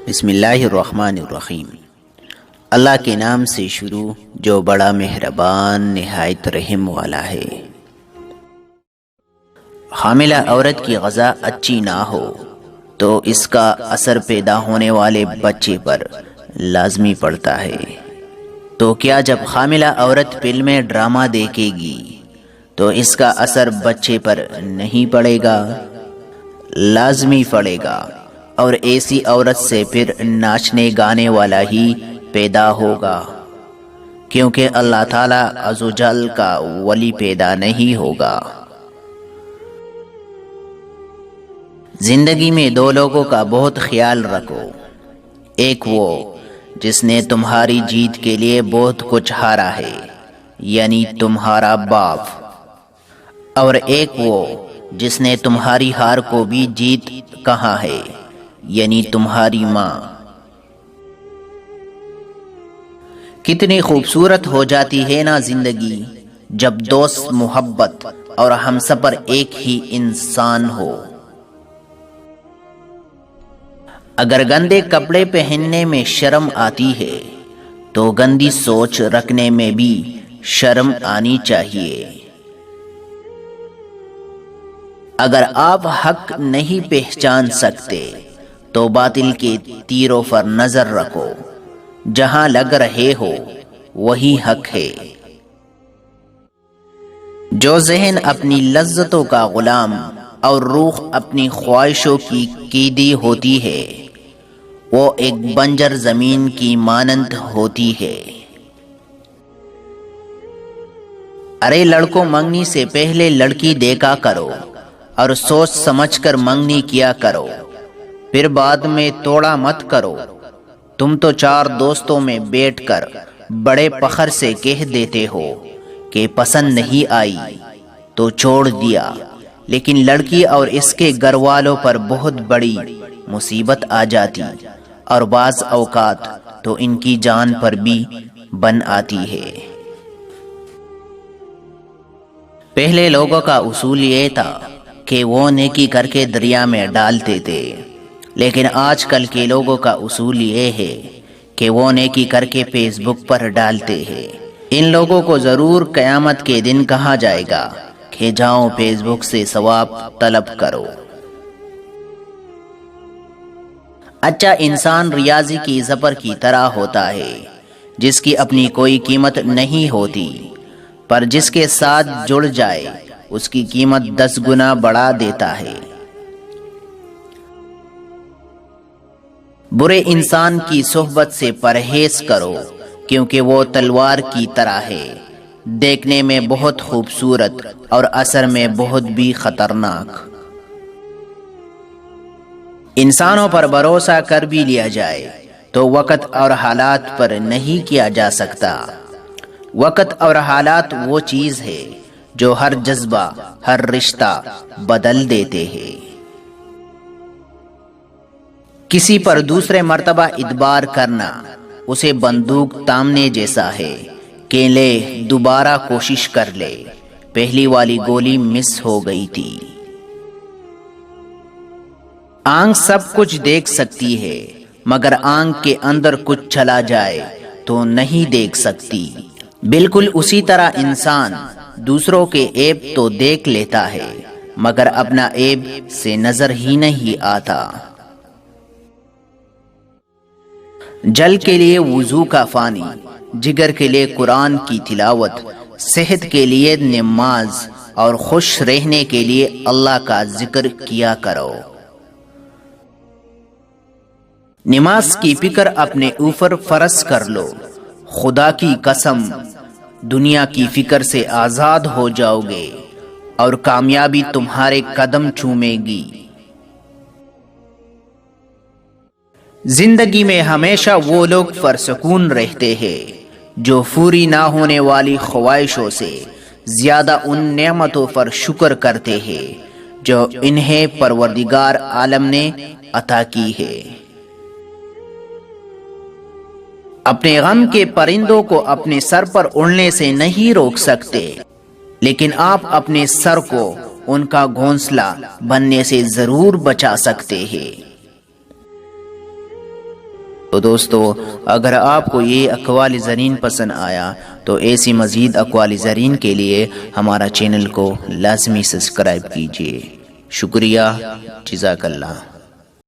بسم اللہ الرحمن الرحیم۔ اللہ کے نام سے شروع جو بڑا مہربان نہایت رحم والا ہے۔ حاملہ عورت کی غذا اچھی نہ ہو تو اس کا اثر پیدا ہونے والے بچے پر لازمی پڑتا ہے۔ تو کیا جب حاملہ عورت فلمیں ڈرامہ دیکھے گی تو اس کا اثر بچے پر نہیں پڑے گا؟ لازمی پڑے گا، اور ایسی عورت سے پھر ناچنے گانے والا ہی پیدا ہوگا، کیونکہ اللہ تعالیٰ عز و جل کا ولی پیدا نہیں ہوگا۔ زندگی میں دو لوگوں کا بہت خیال رکھو، ایک وہ جس نے تمہاری جیت کے لیے بہت کچھ ہارا ہے، یعنی تمہارا باپ، اور ایک وہ جس نے تمہاری ہار کو بھی جیت کہا ہے، یعنی تمہاری ماں۔ کتنی خوبصورت ہو جاتی ہے نا زندگی جب دوست، محبت اور ہمسفر ایک ہی انسان ہو۔ اگر گندے کپڑے پہننے میں شرم آتی ہے تو گندی سوچ رکھنے میں بھی شرم آنی چاہیے۔ اگر آپ حق نہیں پہچان سکتے تو باطل کے تیروں پر نظر رکھو، جہاں لگ رہے ہو وہی حق ہے۔ جو ذہن اپنی لذتوں کا غلام اور روح اپنی خواہشوں کی قیدی ہوتی ہے، وہ ایک بنجر زمین کی مانند ہوتی ہے۔ ارے لڑکوں، منگنی سے پہلے لڑکی دیکھا کرو اور سوچ سمجھ کر منگنی کیا کرو، پھر بعد میں توڑا مت کرو۔ تم تو چار دوستوں میں بیٹھ کر بڑے فخر سے کہہ دیتے ہو کہ پسند نہیں آئی تو چھوڑ دیا، لیکن لڑکی اور اس کے گھر والوں پر بہت بڑی مصیبت آ جاتی، اور بعض اوقات تو ان کی جان پر بھی بن آتی ہے۔ پہلے لوگوں کا اصول یہ تھا کہ وہ نیکی کر کے دریا میں ڈالتے تھے، لیکن آج کل کے لوگوں کا اصول یہ ہے کہ وہ نیکی کر کے فیس بک پر ڈالتے ہیں۔ ان لوگوں کو ضرور قیامت کے دن کہا جائے گا کہ جاؤ فیس بک سے ثواب طلب کرو۔ اچھا انسان ریاضی کی زبر کی طرح ہوتا ہے، جس کی اپنی کوئی قیمت نہیں ہوتی، پر جس کے ساتھ جڑ جائے اس کی قیمت 10 گنا بڑھا دیتا ہے۔ برے انسان کی صحبت سے پرہیز کرو، کیونکہ وہ تلوار کی طرح ہے، دیکھنے میں بہت خوبصورت اور اثر میں بہت بھی خطرناک۔ انسانوں پر بھروسہ کر بھی لیا جائے تو وقت اور حالات پر نہیں کیا جا سکتا۔ وقت اور حالات وہ چیز ہے جو ہر جذبہ، ہر رشتہ بدل دیتے ہیں۔ کسی پر دوسرے مرتبہ اعتبار کرنا اسے بندوق تامنے جیسا ہے کہ لے دوبارہ کوشش کر لے، پہلی والی گولی مس ہو گئی تھی۔ آنکھ سب کچھ دیکھ سکتی ہے، مگر آنکھ کے اندر کچھ چلا جائے تو نہیں دیکھ سکتی۔ بالکل اسی طرح انسان دوسروں کے عیب تو دیکھ لیتا ہے، مگر اپنا عیب سے نظر ہی نہیں آتا۔ جل کے لیے وضو کا پانی، جگر کے لیے قرآن کی تلاوت، صحت کے لیے نماز، اور خوش رہنے کے لیے اللہ کا ذکر کیا کرو۔ نماز کی فکر اپنے اوپر فرض کر لو، خدا کی قسم دنیا کی فکر سے آزاد ہو جاؤ گے اور کامیابی تمہارے قدم چومے گی۔ زندگی میں ہمیشہ وہ لوگ پرسکون رہتے ہیں جو پوری نہ ہونے والی خواہشوں سے زیادہ ان نعمتوں پر شکر کرتے ہیں جو انہیں پروردگار عالم نے عطا کی ہے۔ اپنے غم کے پرندوں کو اپنے سر پر اڑنے سے نہیں روک سکتے، لیکن آپ اپنے سر کو ان کا گھونسلہ بننے سے ضرور بچا سکتے ہیں۔ تو دوستو اگر آپ کو یہ اقوال زرین پسند آیا تو ایسی مزید اقوال زرین کے لیے ہمارا چینل کو لازمی سبسکرائب کیجیے۔ شکریہ، جزاک اللہ۔